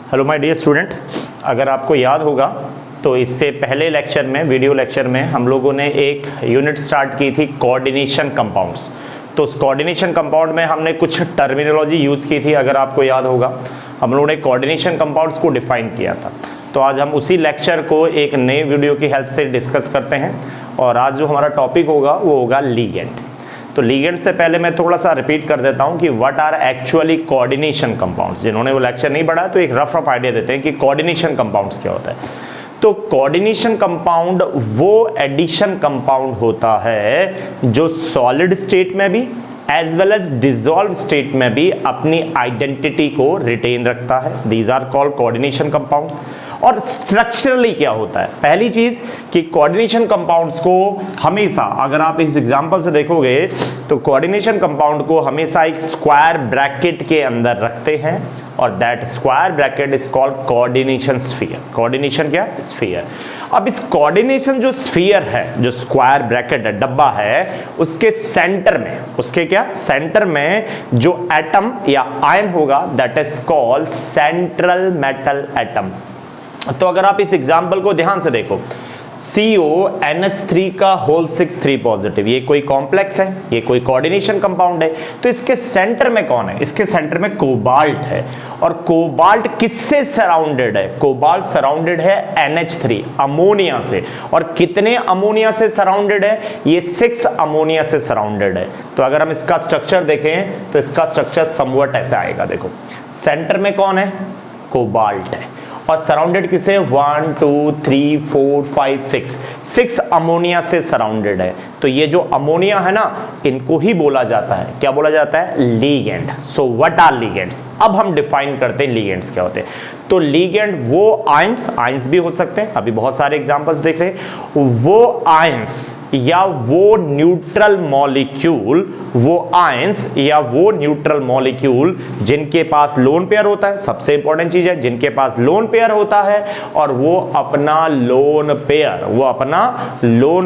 Hello my dear student, अगर आपको याद होगा तो इससे पहले लेक्चर में, वीडियो लेक्चर में हम लोगों ने एक यूनिट स्टार्ट की थी कोऑर्डिनेशन कंपाउंड्स। तो उस कोऑर्डिनेशन कंपाउंड में हमने कुछ टर्मिनोलॉजी यूज़ की थी। अगर आपको याद होगा हम लोगों ने कोऑर्डिनेशन कंपाउंड्स को डिफाइन किया था। तो आज हम उसी लेक्चर को एक नए वीडियो की हेल्प से डिस्कस करते हैं और आज जो हमारा टॉपिक होगा वो होगा लिगेंड। तो लिगेंड से पहले मैं थोड़ा सा रिपीट कर देता हूं कि what are actually coordination compounds. जिन्होंने वो लेक्चर नहीं पढ़ा तो एक रफ आइडिया देते हैं कि कोऑर्डिनेशन कंपाउंड्स क्या होता है। तो कोऑर्डिनेशन कंपाउंड वो एडिशन कंपाउंड होता है जो सॉलिड स्टेट में भी as well as dissolve state में भी अपनी आइडेंटिटी को रिटेन रखता है। These are called coordination compounds. और स्ट्रक्चरली क्या होता है, पहली चीज कि कोऑर्डिनेशन कंपाउंड्स को हमेशा, अगर आप इस एग्जांपल से देखोगे तो कोऑर्डिनेशन कंपाउंड को हमेशा एक स्क्वायर ब्रैकेट के अंदर रखते हैं और that square bracket is called coordination sphere. Coordination क्या? स्फीयर। अब इस कोऑर्डिनेशन जो स्फीयर है, जो स्क्वायर ब्रैकेट है, डब्बा है, उसके सेंटर में, उसके क्या सेंटर में जो एटम या आयन होगा that is called central metal atom. तो अगर आप इस एग्जाम्पल को ध्यान से देखो, CONH3 का होल 6 पॉजिटिव, ये कोई कॉम्प्लेक्स है, ये कोई कोऑर्डिनेशन कंपाउंड है। तो इसके सेंटर में कौन है? इसके सेंटर में कोबाल्ट है। और कोबाल्ट किससे सराउंडेड है? कोबाल्ट सराउंडेड है NH3 अमोनिया से। और कितने अमोनिया से सराउंडेड है? ये 6 अमोनिया से सराउंडेड है। तो अगर हम इसका स्ट्रक्चर देखें तो इसका स्ट्रक्चर समवट ऐसा आएगा। देखो सेंटर में कौन है? कोबाल्ट है। और सराउंडेड किसे? 1 2 3 4 5 6 अमोनिया से सराउंडेड है। तो ये जो अमोनिया है ना, इनको ही बोला जाता है, क्या बोला जाता है? Ligand. So what are ligands? अब हम डिफाइन करते हैं लिगेंड्स क्या होते हैं। तो लिगेंड वो आयंस भी हो सकते हैं, अभी बहुत सारे एग्जांपल्स देख रहे हैं, वो आयंस या वो न्यूट्रल मॉलिक्यूल, वो आयंस या वो न्यूट्रल मॉलिक्यूल जिनके पास लोन पेयर होता है। सबसे इंपॉर्टेंट चीज है, जिनके पास लोन पेयर होता है और वो अपना lone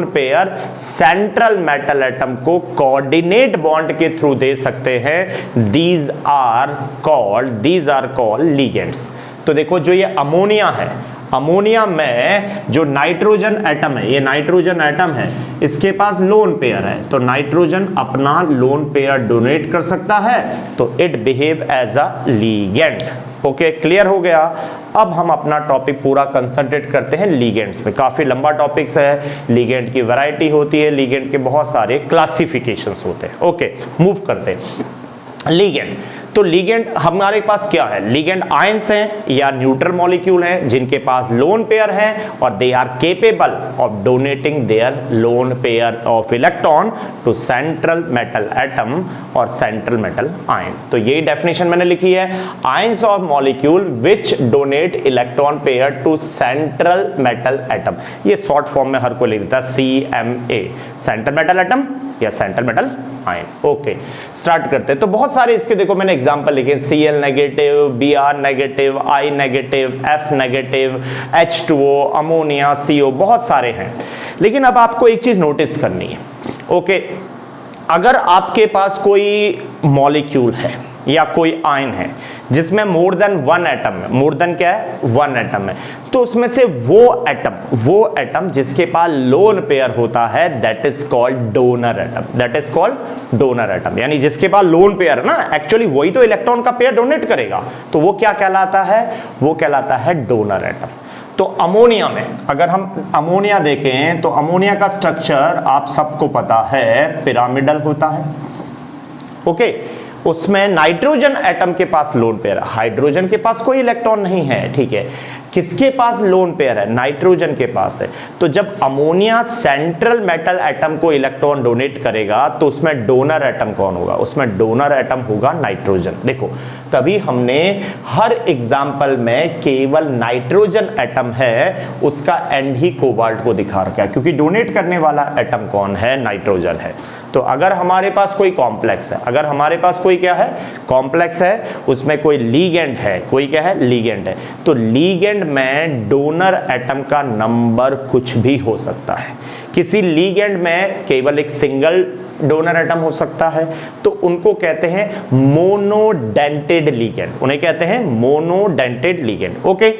pair central metal atom को कोऑर्डिनेट बॉन्ड के थ्रू दे सकते हैं। These are called ligands. तो देखो जो ये अमोनिया है, अमोनिया में जो नाइट्रोजन एटम है, ये नाइट्रोजन एटम है, इसके पास लोन पेयर है। तो नाइट्रोजन अपना लोन पेयर डोनेट कर सकता है, तो it behave as a ligand. Okay, clear हो गया। अब हम अपना टॉपिक पूरा कंसंट्रेट करते हैं लिगेंड्स पे। काफी लंबा टॉपिक्स है, लिगेंड की वैरायटी होती है, लिगेंड के बहुत सारे क्लासिफिकेशंस होते हैं। ओके, मूव करते हैं। लिगेंड, तो लिगेंड हमारे पास क्या है? लिगेंड आयंस हैं या न्यूट्रल मॉलिक्यूल हैं जिनके पास लोन पेयर है और they are capable of donating their lone pair of electron to central metal atom और सेंट्रल मेटल आयन। तो यही डेफिनेशन मैंने लिखी है, ions of molecule which donate electron pair to central metal atom. ये short form में हर कोई लिख देता है CMA, सेंट्रल मेटल एटम या central metal ion. Okay, start करते हैं। तो बहुत सारे इसके देखो मैंने एग्जांपल लिखे, Cl negative, Br negative, I negative, F negative, H2O, ammonia, CO, बहुत सारे हैं। लेकिन अब आपको एक चीज नोटिस करनी है। ओके, अगर आपके पास कोई मॉलिक्यूल है या कोई आयन है जिसमें मोर देन 1 एटम है, मोर देन क्या है? 1 एटम है, तो उसमें से वो एटम जिसके पास लोन पेयर होता है that is called donor atom. That is called donor atom, यानी जिसके पास लोन पेयर है ना, एक्चुअली वही तो इलेक्ट्रॉन का पेयर डोनेट करेगा, तो वो क्या कहलाता है? वो कहलाता है डोनर एटम। तो अमोनिया में अगर हम अमोनिया देखें तो अमोनिया का स्ट्रक्चर आप सबको पता है, पिरामिडल होता है। ओके, उसमें नाइट्रोजन एटम के पास लोन पेयर है, हाइड्रोजन के पास कोई इलेक्ट्रॉन नहीं है, ठीक है। किसके पास लोन पेयर है? नाइट्रोजन के पास है। तो जब अमोनिया सेंट्रल मेटल एटम को इलेक्ट्रॉन डोनेट करेगा तो उसमें डोनर एटम कौन होगा? उसमें डोनर एटम होगा नाइट्रोजन। देखो तभी हमने हर एग्जाम्पल में केवल नाइट्रोजन एटम है उसका एंड ही कोबाल्ट को दिखा रखा है, क्योंकि डोनेट करने वाला एटम कौन है? नाइट्रोजन है। तो अगर हमारे पास कोई कॉम्प्लेक्स है, अगर हमारे पास कोई क्या है, कॉम्प्लेक्स है, उसमें कोई लीगेंड है, कोई क्या है, लीगेंड है। तो लीगेंड में डोनर एटम का नंबर कुछ भी हो सकता है। किसी लीगेंड में केवल एक सिंगल डोनर एटम हो सकता है, तो उनको कहते हैं मोनोडेंटेड लीगेंड, उन्हें कहते हैं मोनोडेंटेड लीगेंड। ओके,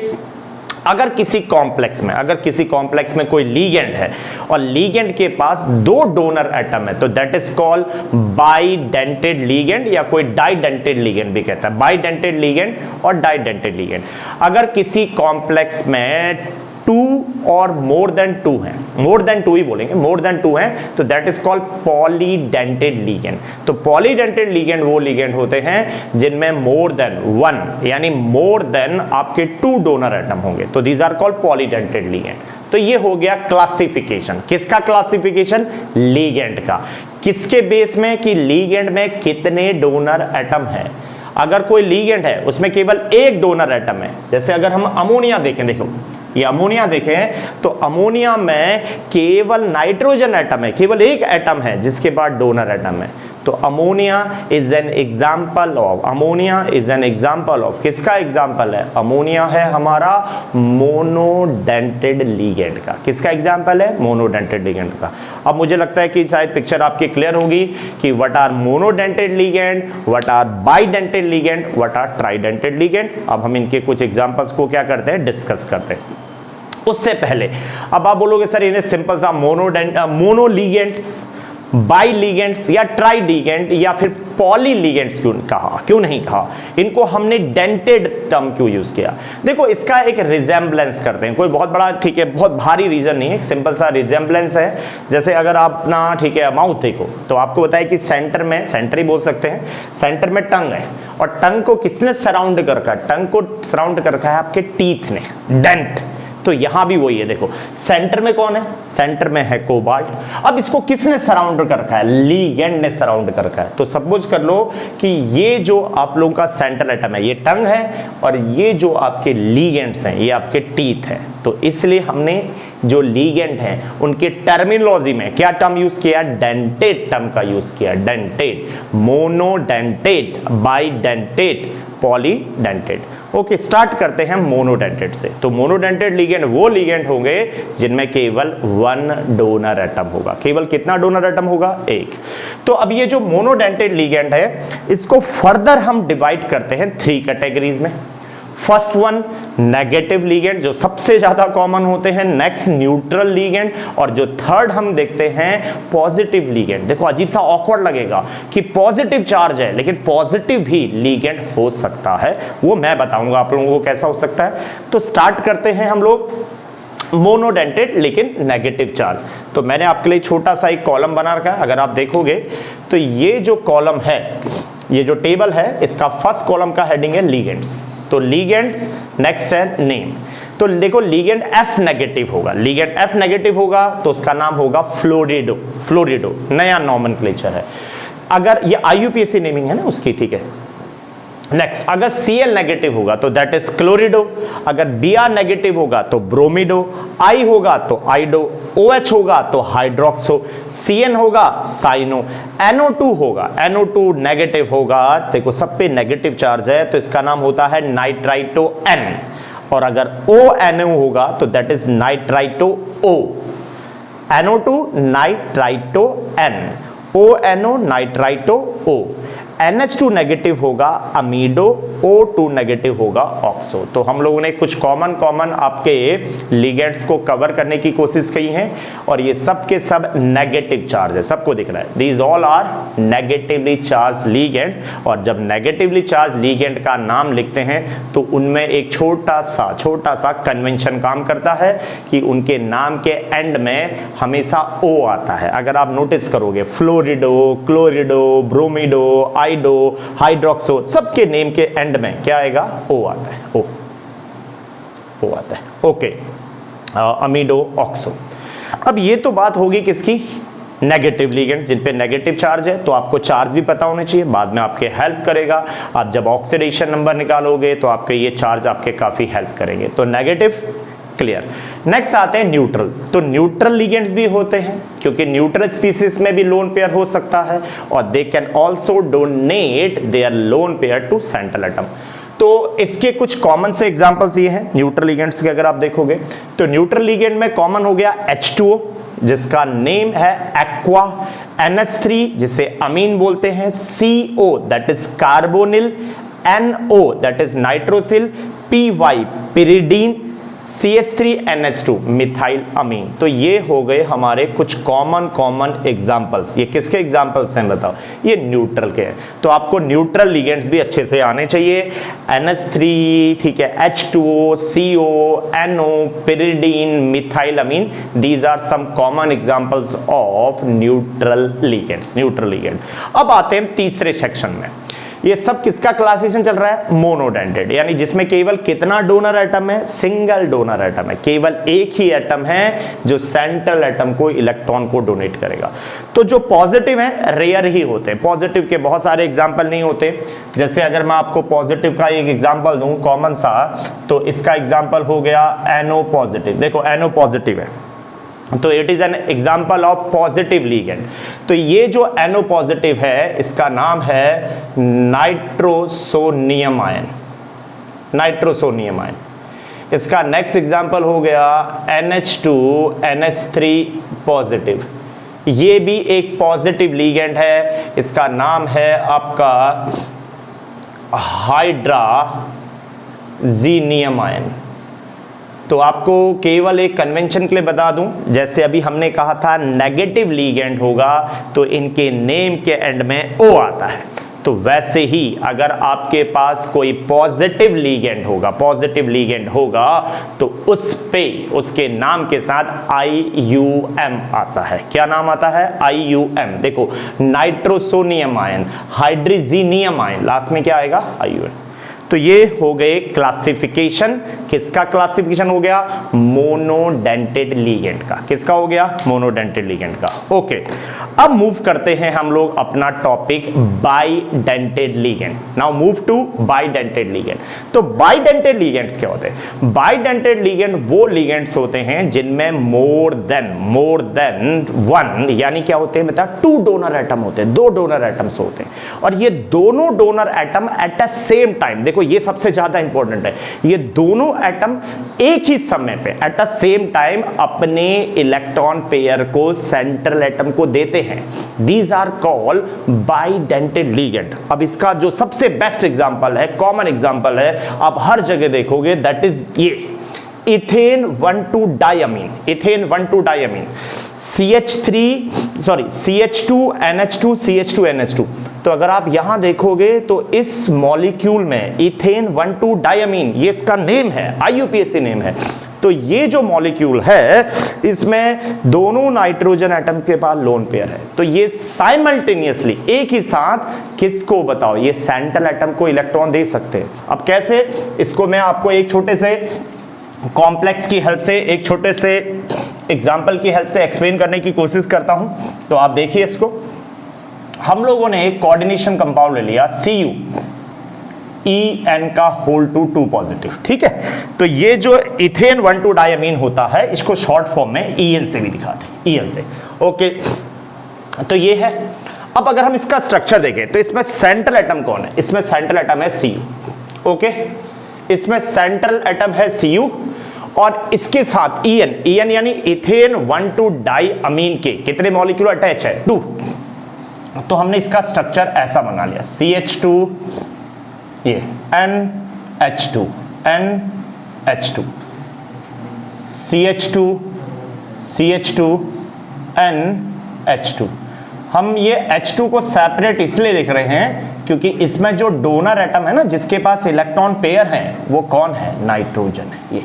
अगर किसी कॉम्प्लेक्स में कोई लीगेंड है और लीगेंड के पास दो डोनर एटम है, तो that is called bidentate ligand, या कोई डाइडेंटेड लीगेंड भी कहता है, बाइडेंटेड लीगेंड और डाइडेंटेड लीगेंड। अगर किसी कॉम्प्लेक्स में 2 और मोर देन 2 हैं, मोर देन 2 ही बोलेंगे, मोर देन 2 हैं, तो that is called polydentate ligand. तो पॉलीडेंटेड लीगेंड वो लीगेंड होते हैं जिनमें मोर देन 1 यानी मोर देन आपके 2 डोनर एटम होंगे, तो these are called polydentate ligand. तो ये हो गया क्लासिफिकेशन, किसका क्लासिफिकेशन, लीगेंड का। किसके बेस में, कि लीगेंड में कितने डोनर एटम है। अगर कोई लीगेंड है उसमें केवल एक डोनर एटम है, जैसे अगर हम अमोनिया देखें, देखो ये अमोनिया देखें, तो अमोनिया में केवल नाइट्रोजन एटम है, केवल एक एटम है जिसके बाद डोनर एटम है। तो ammonia is an example of, ammonia is an example of, किसका एग्जाम्पल है, अमोनिया है हमारा मोनोडेंटेड लीगेंड का। किसका एग्जाम्पल है, मोनोडेंटेड लीगेंड का। अब मुझे लगता है कि शायद पिक्चर आपकी क्लियर होगी कि what are monodentate ligand, what are bidentate ligand, what are tridentate ligand. अब हम इनके कुछ एग्जाम्पल्स को क्या करते हैं, डिस्कस करते हैं। उससे पहले अब आप बोलोगे सर इन्हें सिंपल सा मोनो लीगेंड्स, बाई लीगेंड्स या ट्राई लीगेंड या फिर पॉली लीगेंड्स क्यों नहीं कहा, इनको हमने डेंटेड टर्म क्यों यूज किया। देखो इसका एक रिजेम्बलेंस करते हैं, कोई बहुत बड़ा ठीक है बहुत भारी रीजन नहीं है, एक सिंपल सा रिजेम्बलेंस है। जैसे अगर आप ना ठीक है माउथ देखो तो आपको बताया कि सेंटर में, सेंटर ही बोल सकते हैं, सेंटर में टंग है और टंग को किसने सराउंड कर रखा है, टंग को सराउंड कर रखा है आपके टीथ ने, डेंट। तो यहां भी वही है, देखो सेंटर में कौन है, सेंटर में है कोबाल्ट। अब इसको किसने सराउंड कर रखा है, लीगेंड ने सराउंड कर रखा है। तो सपोज कर लो कि ये जो आप लोगों का सेंट्रल एटम है ये टंग है और ये जो आपके लीगेंड्स हैं ये आपके टीथ हैं। तो इसलिए हमने जो लीगेंड हैं उनके टर्मिनोलॉजी में क्या टर्म यूज किया, डेंटेड टर्म का यूज किया, dentate, monodentate, bidentate, polydentate. Okay, start करते हैं मोनोडेंटेड से। तो मोनोडेंटेड लीगेंड वो लीगेंड होंगे जिनमें केवल 1 डोनर एटम होगा। केवल कितना डोनर एटम होगा, 1। तो अब ये जो मोनोडेंटेड लीगेंड है इसको फर्दर हम डिवाइड करते हैं 3 कैटेगरीज में। फर्स्ट वन नेगेटिव लीगेंड जो सबसे ज्यादा कॉमन होते हैं, नेक्स्ट न्यूट्रल लीगेंड, और जो थर्ड हम देखते हैं पॉजिटिव लीगेंड। देखो अजीब सा ऑकवर्ड लगेगा कि पॉजिटिव चार्ज है, लेकिन पॉजिटिव भी लीगेंड हो सकता है, वो मैं बताऊंगा आप लोगों को कैसा हो सकता है। तो स्टार्ट करते हैं हम लोग मोनोडेंटेड लेकिन नेगेटिव चार्ज। तो मैंने आपके लिए छोटा सा एक कॉलम बना रखा है, अगर आप देखोगे तो ये जो कॉलम है, ये जो टेबल है, इसका फर्स्ट कॉलम का हेडिंग है लीगेंड्स। तो लीगेंड्स, नेक्स्ट है नेम। तो देखो लीगेंड F नेगेटिव होगा, लीगेंड F नेगेटिव होगा तो उसका नाम होगा फ्लोरिडो, फ्लोरिडो नया नॉमेनक्लेचर है। अगर ये IUPAC नेमिंग है ना उसकी, ठीक है। नेक्स्ट, अगर Cl नेगेटिव होगा तो दैट इज क्लोरिडो, अगर Br नेगेटिव होगा तो ब्रोमिडो, I होगा तो आइडो, OH होगा तो हाइड्रोक्सो, Cn होगा साइनो, NO2 होगा, NO2 नेगेटिव होगा, देखो सब पे नेगेटिव चार्ज है तो इसका नाम होता है नाइट्राइटो N, और अगर ONO होगा तो that is nitrito O, NO2 nitrito N, ONO nitrito O, NH2 negative होगा अमीडो, O2 नेगेटिव होगा ऑक्सो। तो हम लोगों ने कुछ कॉमन आपके लिगेंड्स को कवर करने की कोशिश की है और ये सब के सब नेगेटिव चार्ज है, सबको दिख रहा है। These all are negatively charge ligand, और जब नेगेटिवली चार्ज लिगेंड का नाम लिखते हैं तो उनमें एक छोटा सा कन्वेंशन काम करता है कि उनके नाम के एंड में हमेशा O आता है। अगर आप नोटिस करोगे fluorido, chlorido, bromido, iodo, hydroxo, सबके नेम के एंड में क्या आएगा, O आता है, O आता है। Okay, amido, oxo. अब ये तो बात होगी किसकी, नेगेटिव लिगेंड जिन पे नेगेटिव चार्ज है। तो आपको चार्ज भी पता होने चाहिए, बाद में आपके हेल्प करेगा। आप जब ऑक्सीडेशन नंबर निकालोगे तो आपके ये चार्ज आपके काफी हेल्प करेंगे। तो नेगेटिव क्लियर। नेक्स्ट आते हैं न्यूट्रल। तो न्यूट्रल लिगेंड्स भी होते हैं, क्योंकि न्यूट्रल स्पीसीज में भी लोन पेयर हो सकता है, और they can also donate their lone pair to central atom. तो इसके कुछ कॉमन से एग्जांपल्स ये हैं न्यूट्रल लिगेंड्स के। अगर आप देखोगे तो न्यूट्रल लिगेंड में कॉमन हो गया H2O, जिसका नेम है एक्वा, NH3 जिसे अमीन बोलते हैं, CO that is carbonyl, NO that is nitrosyl, PY pyridine, CH3NH2 methyl amine. तो ये हो गए हमारे कुछ कॉमन एग्जांपल्स। ये किसके एग्जांपल्स हैं बताओ? ये न्यूट्रल के हैं। तो आपको न्यूट्रल लिगेंड्स भी अच्छे से आने चाहिए। NH3, ठीक है, H2O, CO, NO, pyridine, methyl amine, these are some common examples of neutral ligands, neutral ligand. अब आते हैं तीसरे सेक्शन में। ये सब किसका क्लासिफिकेशन चल रहा है? मोनोडेंटेड, यानी जिसमें केवल कितना डोनर एटम है? सिंगल डोनर एटम है। केवल एक ही एटम है जो सेंट्रल एटम को, इलेक्ट्रॉन को डोनेट करेगा। तो जो पॉजिटिव है रेयर ही होते हैं। पॉजिटिव के बहुत सारे एग्जांपल नहीं होते। जैसे अगर मैं आपको पॉजिटिव का एक एग्जांपल दूं कॉमन सा, तो इसका एग्जांपल हो गया NO पॉजिटिव। देखो NO पॉजिटिव है, तो it is an example of positive ligand. तो ये जो NO पॉजिटिव है इसका नाम है नाइट्रोसोनियम आयन, नाइट्रोसोनियम आयन। इसका नेक्स्ट एग्जाम्पल हो गया NH2 NH3 पॉजिटिव। ये भी एक पॉजिटिव लिगेंड है, इसका नाम है आपका हाइड्राजीनियम आयन। तो आपको केवल एक कन्वेंशन के लिए बता दूं, जैसे अभी हमने कहा था नेगेटिव लिगेंड होगा तो इनके नेम के एंड में O आता है, तो वैसे ही अगर आपके पास कोई पॉजिटिव लिगेंड होगा, पॉजिटिव लिगेंड होगा तो उस पे उसके नाम के साथ IUM आता है। क्या नाम आता है? IUM। देखो नाइट्रोसोनियम आयन, हाइड्रोजीनियम आयन, लास्ट में क्या आएगा? IUM। तो ये हो गए क्लासिफिकेशन। किसका क्लासिफिकेशन हो गया? मोनोडेंटेड लिगेंड का। किसका हो गया? मोनोडेंटेड लिगेंड का। ओके, अब मूव करते हैं हम लोग अपना topic bidentate ligand. Now move to bidentate ligand. तो बाइडेंटेड लिगेंड्स क्या होते हैं? बाइडेंटेड लिगेंड वो लिगेंड्स होते हैं जिनमें मोर देन वन, यानी क्या होते हैं बता, 2 डोनर एटम होते हैं, 2 डोनर एटम्स होते हैं, और ये दोनों donor atom at a same time, देखो ये सबसे ज्यादा इंपॉर्टेंट है, ये दोनों एटम एक ही समय पे एट अ सेम टाइम अपने इलेक्ट्रॉन पेयर को सेंट्रल एटम को देते हैं। These are called bidentate ligand. अब इसका जो सबसे बेस्ट एग्जांपल है, कॉमन एग्जांपल है, आप हर जगह देखोगे, दैट इज ये ethane 1,2 diamine, ethane 1,2 diamine, CH2NH2 CH2NH2। तो अगर आप यहां देखोगे तो इस मॉलिक्यूल में इथेन 1,2 डायमीन, ये इसका नेम है, IUPAC नेम है। तो ये जो मॉलिक्यूल है इसमें दोनों नाइट्रोजन एटम के पास लोन पेयर है, तो ये साइमल्टेनियसली एक ही साथ किसको बताओ, ये सेंट्रल एटम को इलेक्ट्रॉन दे सकते हैं। अब कैसे, इसको मैं आपको एक छोटे से कॉम्प्लेक्स की हेल्प से, एक छोटे से एग्जाम्पल की हेल्प से एक्सप्लेन करने की कोशिश करता हूं। तो आप देखिए इसको, हम लोगों ने एक कोऑर्डिनेशन कंपाउंड ले लिया Cu, En का होल टू 2 पॉजिटिव, ठीक है। तो ये जो इथेन 1,2 डायमीन होता है, इसको शॉर्ट फॉर्म में En से भी दिखाते हैं, En से। ओके, तो ये है। अब अगर हम इसका स्ट्रक्चर देखें तो इसमें सेंट्रल एटम कौन है? इसमें सेंट्रल एटम है Cu। ओके, इसमें सेंट्रल एटम है Cu, और इसके साथ En यानी इथेन 1,2 डाइअमीन के कितने मॉलिक्यूल अटैच है? 2। तो हमने इसका स्ट्रक्चर ऐसा बना लिया, CH2, ये NH2, NH2, CH2, NH2। हम ये H2 को सेपरेट इसलिए लिख रहे हैं क्योंकि इसमें जो डोनर एटम है ना, जिसके पास इलेक्ट्रॉन पेयर है, वो कौन है? नाइट्रोजन है ये।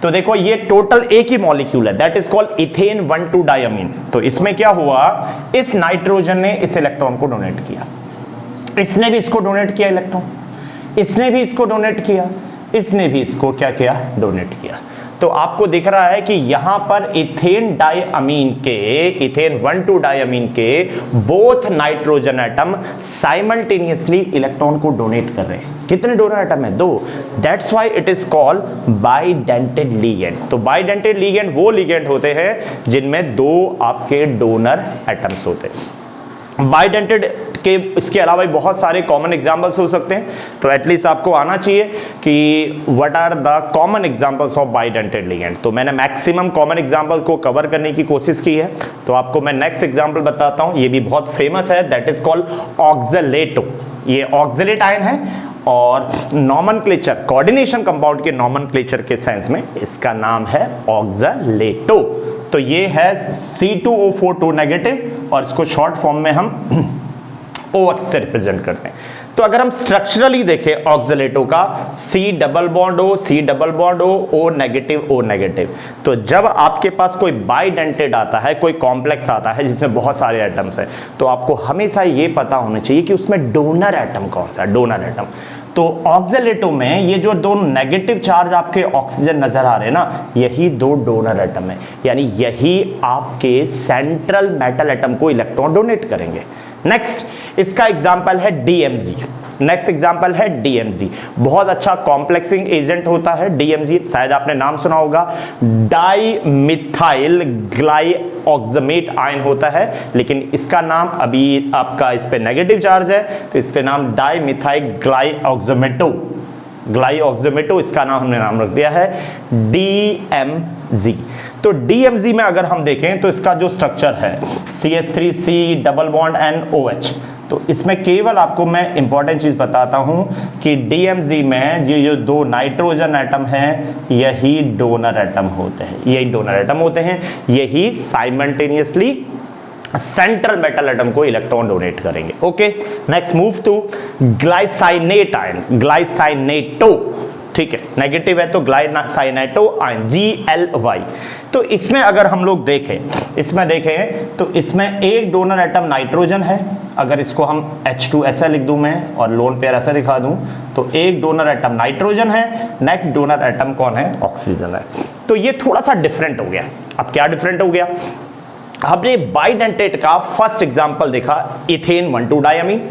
तो देखो ये टोटल एक ही मॉलिक्यूल है, that is called ethane 1,2 diamine. तो इसमें क्या हुआ, इस नाइट्रोजन ने इस इलेक्ट्रॉन को डोनेट किया, इसने भी इसको डोनेट किया इलेक्ट्रॉन, इसने भी इसको डोनेट किया, इसने भी इसको क्या किया? डोनेट किया। तो आपको दिख रहा है कि यहां पर इथेन डाइअमीन के, इथेन 1,2 डाइअमीन के both nitrogen atom simultaneously electron को डोनेट कर रहे हैं। कितने डोनर एटम है? 2। That's why it is called bidentate ligand. तो बाइडेंटेड लिगेंड वो लिगेंड होते हैं जिनमें 2 आपके डोनर एटम्स होते हैं। बाइडेंटेड के इसके अलावा भी बहुत सारे कॉमन एग्जांपल्स हो सकते हैं, तो एटलीस्ट आपको आना चाहिए कि what are the common examples of bidentate ligand. तो मैंने मैक्सिमम कॉमन एग्जांपल को कवर करने की कोशिश की है। तो आपको मैं नेक्स्ट एग्जांपल बताता हूं, ये भी बहुत फेमस है, दैट इज कॉल्ड ऑक्सलेटो। ये ऑक्सलेट आयन है और नॉमेनक्लेचर, कोऑर्डिनेशन कंपाउंड के नॉमेनक्लेचर के सेंस में इसका नाम है ऑक्सलेटो। तो ये है C2O4 नेगेटिव और इसको शॉर्ट फॉर्म में हम OH से रिप्रेजेंट करते हैं। तो अगर हम स्ट्रक्चरली देखें ऑक्सलेटो का, C double bond O, C double bond O, O negative, O negative. तो जब आपके पास कोई बाइडेंटेड आता है, कोई कॉम्प्लेक्स आता है जिसमें बहुत सारे एटम्स हैं, तो आपको हमेशा ये पता होना चाहिए कि उसमें डोनर एटम कौन सा है, डोनर एटम। तो ऑक्सलेटो में ये जो 2 नेगेटिव चार्ज आपके ऑक्सीजन नजर आ रहे हैं ना, यही 2 डोनर एटम है, यानी यही आपके सेंट्रल मेटल एटम को इलेक्ट्रॉन डोनेट करेंगे। नेक्स्ट इसका एग्जांपल है DMG। नेक्स्ट एग्जांपल है DMG, बहुत अच्छा कॉम्प्लेक्सिंग एजेंट होता है DMG, शायद आपने नाम सुना होगा। डाई मिथाइल ग्लाइऑक्समेट आयन होता है, लेकिन इसका नाम अभी आपका इस पे नेगेटिव चार्ज है, तो इस पे नाम डाई मिथाइल ग्लाइऑक्समेटो इसका नाम हमने नाम रख दिया है DMG। तो DMG में अगर हम देखें तो इसका जो स्ट्रक्चर है CH3C डबल बॉन्ड NOH, तो इसमें केवल आपको मैं इंपॉर्टेंट चीज बताता हूं कि DMG में ये जो 2 नाइट्रोजन एटम हैं यही डोनर एटम होते हैं, यही डोनर एटम होते हैं, यही साइमल्टेनियसली सेंट्रल मेटल एटम को इलेक्ट्रॉन डोनेट करेंगे। Okay, next move to glycinate ion, glycinato, ठीक है, नेगेटिव है तो ग्लाइसाइनेटो आयन GLY। तो इसमें अगर हम लोग देखें, इसमें देखें तो इसमें एक डोनर एटम नाइट्रोजन है, अगर इसको हम H2 ऐसा लिख दूं मैं और लोन पेयर ऐसा दिखा दूं, तो एक डोनर एटम नाइट्रोजन है, नेक्स्ट डोनर एटम कौन है? ऑक्सीजन है। तो ये थोड़ा सा डिफरेंट हो गया। अब क्या डिफरेंट हो गया? हमने बाइडेंटेट का फर्स्ट एग्जांपल देखा इथेन 1,2 डाइअमीन,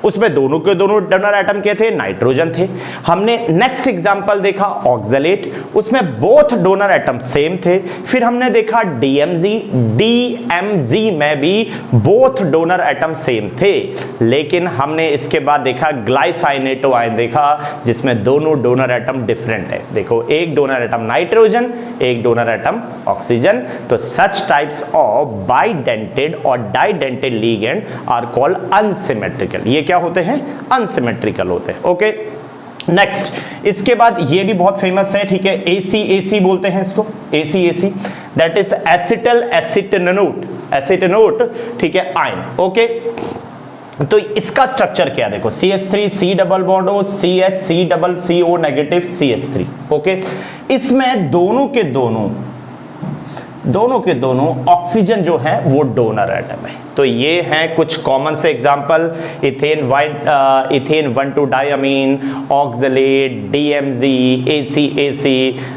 उसमें दोनों के दोनों डोनर एटम के थे, नाइट्रोजन थे। हमने नेक्स्ट एग्जांपल देखा ऑक्सलेट, उसमें बोथ डोनर एटम सेम थे। फिर हमने देखा DMG में भी बोथ डोनर एटम सेम थे, लेकिन हमने इसके बाद देखा ग्लाइसाइनेटो आयन देखा जिसमें दोनों डोनर एटम डिफरेंट है। देखो, एक डोनर एटम नाइट्रोजन, एक डोनर एटम ऑक्सीजन। तो सच टाइप्स ऑफ बाइडेंटेड और didentate ligand are called unsymmetrical. ये क्या होते हैं? अनसिमेट्रिकल होते हैं। ओके, नेक्स्ट इसके बाद ये भी बहुत फेमस है, ठीक है, ACAC बोलते हैं इसको, ACAC, दैट इज एसिटल एसिटेनोट, एसिटेनोट, ठीक है, आयन। ओके, तो इसका स्ट्रक्चर क्या देखो, CH3C double bond O, CH3 double CO negative CH3। Okay, इसमें दोनों के दोनों ऑक्सीजन जो है वो डोनर एटम है। तो ये हैं कुछ कॉमन से example, ethane 1,2 diamine, oxalate, DMG, ACAC।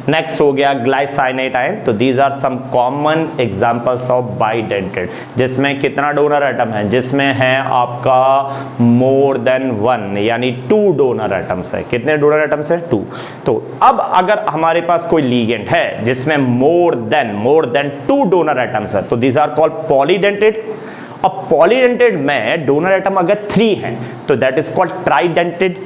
Next हो गया ग्लाइसाइनेट आयन। तो these are some common examples of bidentate, जिसमें कितना डोनर एटम है? जिसमें है आपका मोर देन 1, यानी 2 डोनर एटम्स है। कितने डोनर एटम्स है? 2। तो अब अगर हमारे पास कोई लिगेंड है जिसमें मोर देन 2 डोनर एटम्स है, तो दीज आर कॉल्ड पॉलीडेंटेड। अब पॉलीडेंटेड में डोनर एटम अगर 3 है तो दैट इज कॉल्ड ट्राइडेंटेड।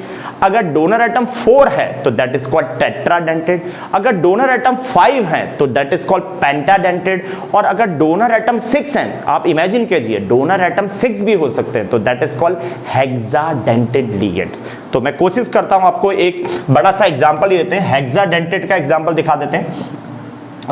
अगर डोनर एटम 4 है तो दैट इज कॉल्ड टेट्राडेंटेड। अगर डोनर एटम 5 है तो दैट इज कॉल्ड पेंटाडेंटेड। और अगर डोनर एटम 6 है, आप इमेजिन कीजिए डोनर एटम 6 भी हो सकते हैं, तो that is called hexadentate ligands. तो मैं कोशिश करता हूं आपको एक बड़ा सा एग्जांपल देते हैं, हेक्साडेंटेड का एग्जांपल दिखा देते हैं।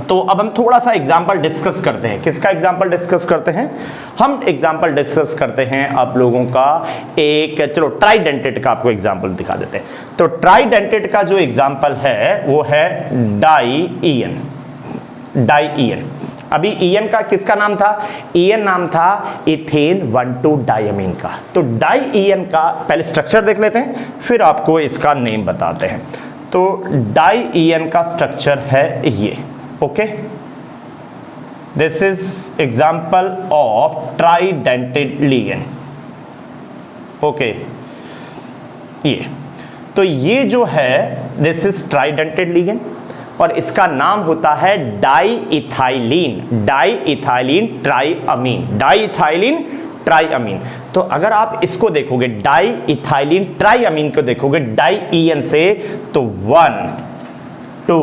तो अब हम थोड़ा सा एग्जांपल डिस्कस करते हैं। किसका एग्जांपल डिस्कस करते हैं? हम एग्जांपल डिस्कस करते हैं आप लोगों का एक, चलो ट्राइडेंटेड का आपको एग्जांपल दिखा देते हैं। तो ट्राइडेंटेड का जो एग्जांपल है वो है डाइईएन। अभी ईएन का किसका नाम था? ईएन नाम था इथेन 1,2 डाइअमीन का। तो डाइईएन का पहले स्ट्रक्चर देख लेते हैं, फिर आपको इसका नेम बताते हैं। तो डाई-EN का स्ट्रक्चर है ये, okay. This is example of ट्राइडेंटेड ligand, okay. ये तो ये जो है दिस इज ट्राइडेंटेड लिगेंड और इसका नाम होता है डाई-इथाइलिन, डाई-इथाइलिन ट्राइअमीन, डाई-इथाइलिन ट्राइअमीन। तो अगर आप इसको देखोगे डाई-इथाइलिन ट्राइअमीन को देखोगे डाई-EN से, तो 1 2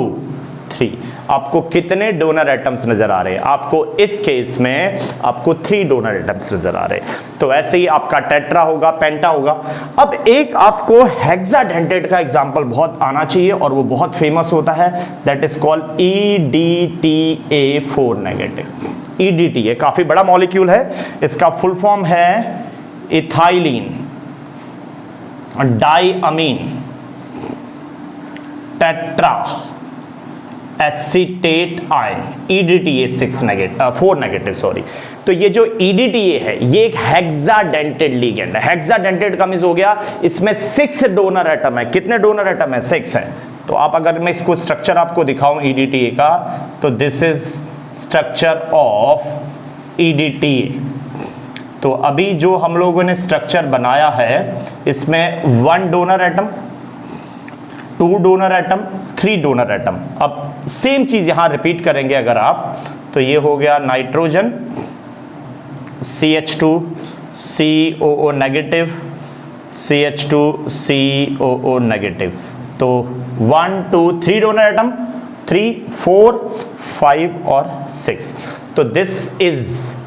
3 आपको कितने डोनर एटम्स नजर आ रहे हैं? आपको इस केस में आपको 3 डोनर एटम्स नजर आ रहे हैं। तो ऐसे ही आपका टेट्रा होगा, पेंटा होगा। अब एक आपको हेक्साडेंटेट का एग्जांपल बहुत आना चाहिए और वो बहुत फेमस होता है, that is called EDTA4 negative. EDTA काफी बड़ा मॉलिक्यूल है, इसका फुल फॉर्म है ethylene diamine tetra acetate ion, EDTA4 negative, sorry. तो ये जो EDTA है ये एक हेक्साडेंटेड लिगेंड है। हेक्साडेंटेड का मींस हो गया इसमें 6 डोनर एटम है। कितने डोनर एटम है? 6 है। तो आप अगर मैं इसको स्ट्रक्चर आपको दिखाऊं EDTA का, तो this is structure of EDTA। तो अभी जो हम लोगों ने स्ट्रक्चर बनाया है इसमें 1 donor atom, 2 donor atom, 3 donor atom. अब सेम चीज यहां रिपीट करेंगे अगर आप, तो ये हो गया nitrogen CH2COO negative, CH2COO negative. तो 1 2 3 डोनर एटम, 3 4 5 और 6। तो दिस इज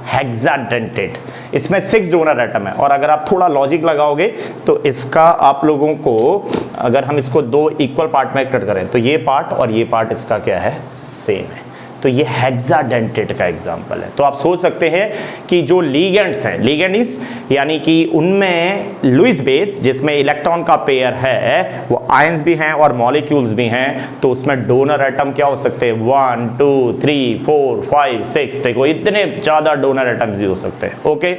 हेक्साडेंटेड, इसमें 6 डोनर एटम है। और अगर आप थोड़ा लॉजिक लगाओगे तो इसका आप लोगों को, अगर हम इसको 2 इक्वल पार्ट में कट करें तो ये पार्ट और ये पार्ट इसका क्या है? सेम है। तो ये हेक्साडेंटेड का एग्जांपल है। तो आप सोच सकते हैं कि जो लिगेंड्स हैं, लिगेंड्स यानी कि उनमें लुईस बेस जिसमें इलेक्ट्रॉन का पेयर है, वो आयंस भी हैं और मॉलिक्यूल्स भी हैं। तो उसमें डोनर एटम क्या हो सकते हैं? 1 2 3 4 5 6। देखो इतने ज्यादा डोनर एटम्स भी हो सकते हैं, ओके।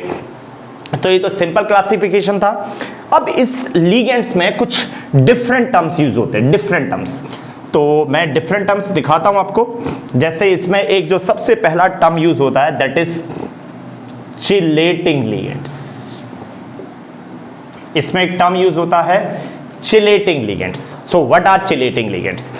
तो ये तो सिंपल क्लासिफिकेशन था। अब इस लिगेंड्स में कुछ डिफरेंट टर्म्स यूज होते हैं, डिफरेंट टर्म्स। तो मैं डिफरेंट टर्म्स दिखाता हूं आपको। जैसे इसमें एक जो सबसे पहला टर्म यूज होता है दैट इज चिलेटिंग लिगेंड्स। इसमें एक टर्म यूज होता है chelating ligands. So what are chelating ligands?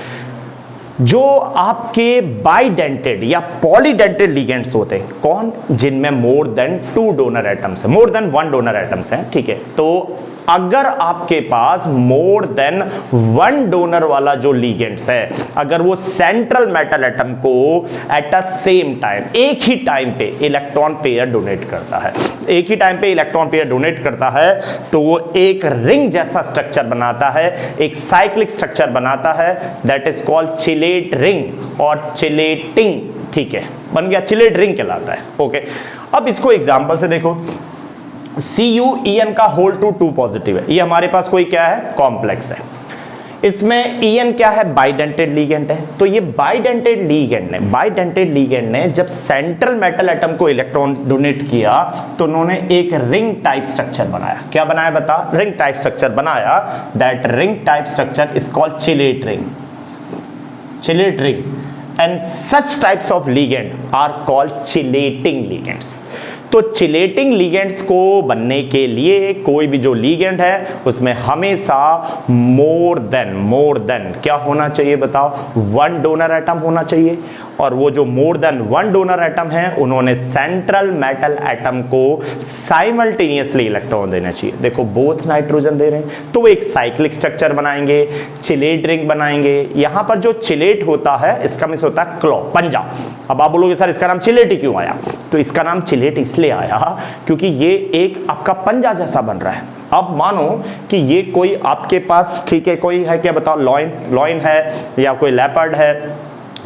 जो आपके बाइडेंटेड या पॉलीडेंटेड लिगेंड्स होते हैं, कौन? जिनमें मोर देन 2 डोनर एटम्स है, मोर देन 1 डोनर एटम्स है, ठीक है। तो अगर आपके पास मोर देन 1 डोनर वाला जो लिगेंड्स है, अगर वो सेंट्रल मेटल एटम को एट अ सेम टाइम, एक ही टाइम पे इलेक्ट्रॉन पेयर डोनेट करता है, एक ही टाइम पे इलेक्ट्रॉन पेयर डोनेट करता है, तो वो एक रिंग जैसा स्ट्रक्चर बनाता है, एक साइक्लिक स्ट्रक्चर बनाता है, that is called chelate ring और चिलेटिंग, ठीक है, बन गया, चिलेट रिंग कहलाता है, ओके। अब इसको एग्जांपल से देखो, CuEn का होल टू 2 पॉजिटिव है, ये हमारे पास कोई क्या है? कॉम्प्लेक्स है। इसमें En क्या है? बाइडेंटेड लिगेंड है। तो ये बाइडेंटेड लिगेंड ने जब सेंट्रल मेटल एटम को इलेक्ट्रॉन डोनेट किया तो उन्होंने एक रिंग टाइप स्ट्रक्चर बनाया। क्या बनाया बता? रिंग टाइप स्ट्रक्चर बनाया। That ring type structure is called chelate ring, chelate ring. And such types of ligand are called chelating ligands. तो चिलेटिंग लिगेंड्स को बनने के लिए कोई भी जो लिगेंड है उसमें हमेशा मोर देन क्या होना चाहिए बताओ? 1 डोनर एटम होना चाहिए। और वो जो मोर देन 1 डोनर एटम है उन्होंने सेंट्रल मेटल एटम को साइमल्टेनियसली इलेक्ट्रॉन देना चाहिए। देखो बोथ नाइट्रोजन दे रहे हैं, तो वो एक साइक्लिक स्ट्रक्चर बनाएंगे, चिलेट रिंग बनाएंगे। यहां पर जो चिलेट होता है इसका मींस होता है क्लॉ, पंजा। अब आप बोलोगे सर इसका नाम चिलेट ही क्यों आया? तो इसका नाम चिलेट इसलिए आया क्योंकि ये एक आपका पंजा जैसा बन रहा है। अब मानो कि ये कोई आपके पास, ठीक है, कोई है क्या बताओ? लॉइन है या कोई लेपर्ड है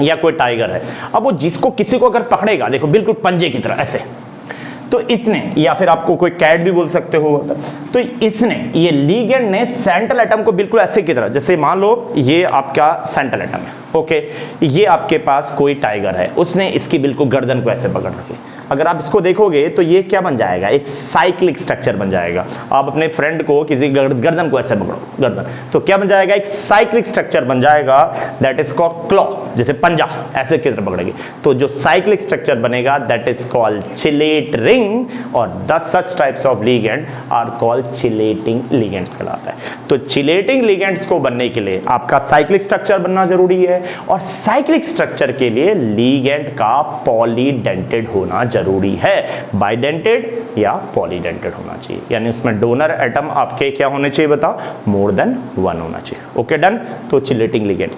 या कोई टाइगर है। अब वो जिसको किसी को अगर पकड़ेगा, देखो बिल्कुल पंजे की तरह ऐसे, तो इसने, या फिर आपको कोई कैट भी बोल सकते हो, तो इसने, ये लिगेंड ने सेंट्रल एटम को बिल्कुल ऐसे की तरह, जैसे मान लो ये आपका सेंट्रल एटम है, ओके, ये आपके पास कोई टाइगर है, उसने इसकी बिल्कुल गर्दन को ऐसे पकड़ रखी। अगर आप इसको देखोगे तो ये क्या बन जाएगा, एक साइक्लिक स्ट्रक्चर बन जाएगा। आप अपने फ्रेंड को किसी गर्दन को ऐसे पकड़ो, गर्दन, तो क्या बन जाएगा, एक साइक्लिक स्ट्रक्चर बन जाएगा, दैट इज कॉल्ड क्लॉ, जैसे पंजा ऐसे की तरह पकड़ेगी, तो जो साइक्लिक स्ट्रक्चर बनेगा that is called chelate ring, और such types of ligand are called chelating ligands कहलाता है। तो चिलेटिंग लिगेंड्स को बनने के लिए आपका साइक्लिक स्ट्रक्चर बनना जरूरी है, और साइक्लिक स्ट्रक्चर के लिए लिगेंड का पॉलीडेंटेड होना जरूरी है, बाइडेंटेड या पॉलीडेंटेड होना चाहिए, यानी उसमें डोनर एटम आपके क्या होने चाहिए बताओ, मोर देन 1 होना चाहिए। Okay done. तो चिलेटिंग लिगेंड्स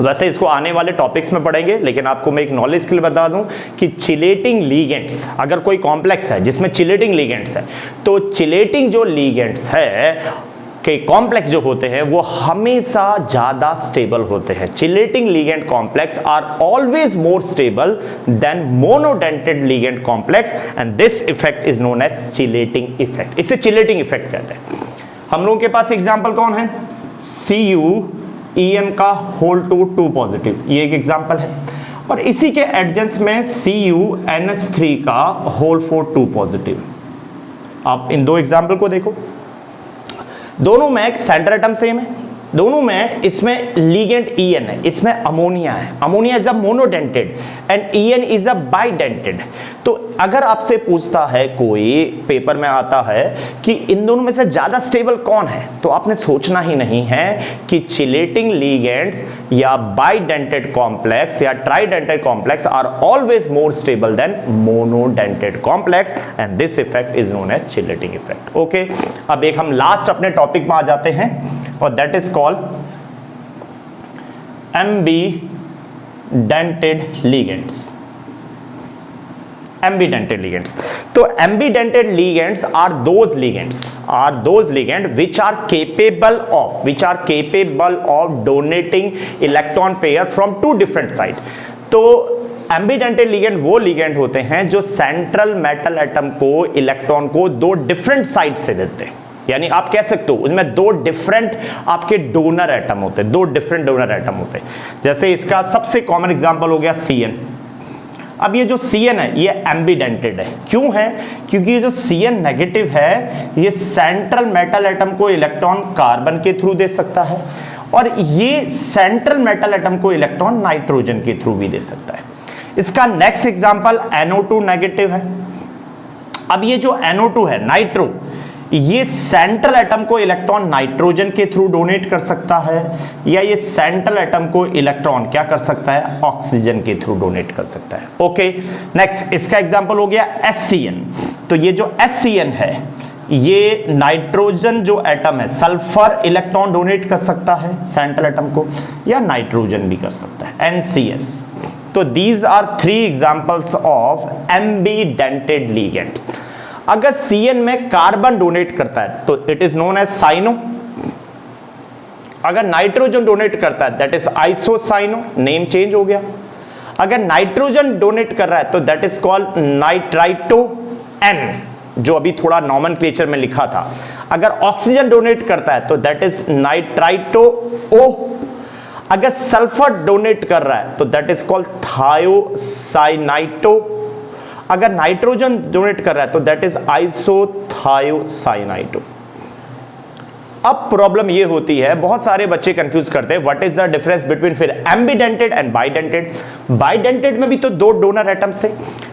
वैसे इसको आने वाले टॉपिक्स में पढ़ेंगे, लेकिन आपको मैं एक नॉलेज के लिए बता दूं कि चिलेटिंग लिगेंड्स, अगर कोई कॉम्प्लेक्स है जिसमें चिलेटिंग लिगेंड्स है, तो चिलेटिंग जो लिगेंड्स है के कॉम्प्लेक्स जो होते हैं वो हमेशा ज्यादा स्टेबल होते हैं। Chelating ligand complex are always more stable than monodentate ligand complex, and this effect is known as chelating effect. इसे चिलेटिंग इफेक्ट कहते हैं। हम लोगों के पास एग्जांपल कौन है, CuEn का होल टू 2 पॉजिटिव, ये एक एग्जांपल है, और इसी के एडजेंस में CuNH3 का होल 4 2 पॉजिटिव। आप इन दो एग्जांपल को देखो, दोनों में सेंटर एटम सेम है, दोनों में इसमें लिगेंड En है, इसमें अमोनिया है, ammonia is a monodentate and En is a bidentate. तो अगर आपसे पूछता है कोई, पेपर में आता है कि इन दोनों में से ज्यादा स्टेबल कौन है, तो आपने सोचना ही नहीं है कि चिलेटिंग लिगेंड्स या बाइडेंटेड कॉम्प्लेक्स या tridentated complex are always more stable than monodentated complex, and this effect is known as chelating effect. Okay, अब एक हम लास्ट अपने टॉपिक में आ जाते हैं, और that is called ambidentate ligands. Ambidentate ligands, तो ambidentate ligands are those ligand which are capable of donating electron pair from 2 different side। तो एम्बीडेंटेड लिगेंड वो लिगेंड होते हैं जो सेंट्रल मेटल एटम को, इलेक्ट्रॉन को 2 डिफरेंट साइड से देते हैं, यानी आप कह सकते हो उसमें 2 डिफरेंट आपके डोनर एटम होते हैं, 2 डिफरेंट डोनर एटम होते हैं। जैसे इसका सबसे कॉमन एग्जांपल हो गया Cn। अब ये जो Cn है ये एम्बीडेंटेड है, क्यों है, क्योंकि ये जो Cn नेगेटिव है ये सेंट्रल मेटल एटम को इलेक्ट्रॉन कार्बन के थ्रू दे सकता है, और ये सेंट्रल मेटल एटम को इलेक्ट्रॉन नाइट्रोजन के थ्रू भी दे सकता है। इसका नेक्स्ट एग्जांपल NO2 नेगेटिव है। अब ये जो NO2 है, नाइट्रो, ये सेंट्रल एटम को इलेक्ट्रॉन नाइट्रोजन के थ्रू डोनेट कर सकता है, या ये सेंट्रल एटम को इलेक्ट्रॉन क्या कर सकता है, ऑक्सीजन के थ्रू डोनेट कर सकता है। ओके, नेक्स्ट इसका एग्जांपल हो गया HCN। तो ये जो HCN है ये नाइट्रोजन जो एटम है, सल्फर इलेक्ट्रॉन डोनेट कर सकता है सेंट्रल एटम को, या नाइट्रोजन भी कर सकता है, NCS। तो these are 3 examples of ambidentated ligands. अगर Cn में कार्बन डोनेट करता है तो it is known as cyano, अगर नाइट्रोजन डोनेट करता है that is isocyano, name change हो गया। अगर नाइट्रोजन डोनेट कर रहा है तो that is called nitrito N, जो अभी थोड़ा नॉमेनक्लेचर में लिखा था। अगर ऑक्सीजन डोनेट करता है तो दैट इज नाइट्राइटो O। अगर सल्फर डोनेट कर रहा है तो दैट इज कॉल्ड थायोसाइनाइटो। अगर नाइट्रोजन डोनेट कर रहा है तो दैट इज आइसोथायोसाइनाइटो। अब प्रॉब्लम ये होती है, बहुत सारे बच्चे कंफ्यूज करते हैं what is the difference between फिर एम्बीडेंटेड एंड बाइडेंटेड। बाइडेंटेड में भी तो 2 डोनर एटम्स थे,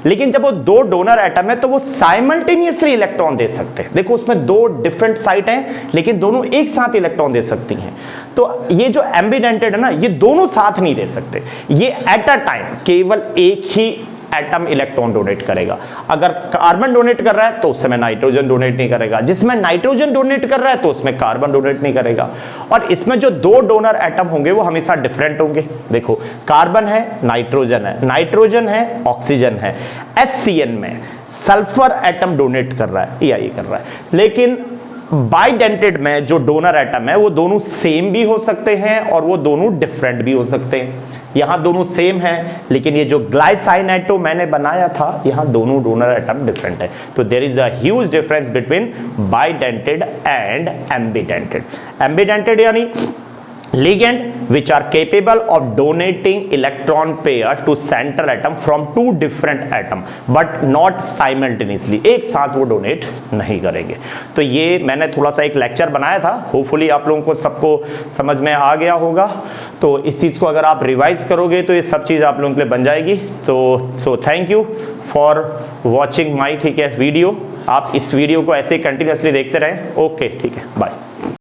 लेकिन जब वो 2 डोनर एटम है तो वो साइमल्टेनियसली इलेक्ट्रॉन दे सकते हैं। देखो उसमें 2 डिफरेंट साइट हैं लेकिन दोनों एक साथ इलेक्ट्रॉन दे सकती हैं। तो ये जो एम्बीडेंटेड है ना, ये दोनों साथ नहीं दे सकते, ये एट अ टाइम केवल एक ही एटम इलेक्ट्रॉन डोनेट करेगा। अगर कार्बन डोनेट कर रहा है तो उसमें नाइट्रोजन डोनेट नहीं करेगा, जिसमें नाइट्रोजन डोनेट कर रहा है तो उसमें कार्बन डोनेट नहीं करेगा। और इसमें जो 2 डोनर एटम होंगे वो हमेशा डिफरेंट होंगे। देखो कार्बन है, नाइट्रोजन है, नाइट्रोजन है, ऑक्सीजन है। HCN में सल्फर एटम डोनेट कर रहा है या ये कर रहा है, लेकिन बाइडेंटेड में जो डोनर एटम है वो दोनों सेम भी हो सकते हैं और वो दोनों डिफरेंट भी हो सकते हैं। यहां दोनों सेम है, लेकिन ये जो ग्लाइसाइनेटो मैंने बनाया था यहां दोनों डोनर एटम डिफरेंट है। तो there is a huge difference between bidentated and ambidentated. Ambidentated यानी ligand which are capable of donating electron pair to central atom from two different atom but not simultaneously, एक साथ वो donate नहीं करेंगे। तो ये मैंने थोड़ा सा एक लेक्चर बनाया था, होपफुली आप लोगों को सबको समझ में आ गया होगा। तो इस चीज़ को अगर आप रिवाइज करोगे तो ये सब चीज़ आप लोगों के लिए बन जाएगी। तो so thank you for watching my, ठीक है, वीडियो। आप इस वीडियो को ऐसे ही कंटिन्यूसली देखते रहें। ओके, ठीक है, बाय।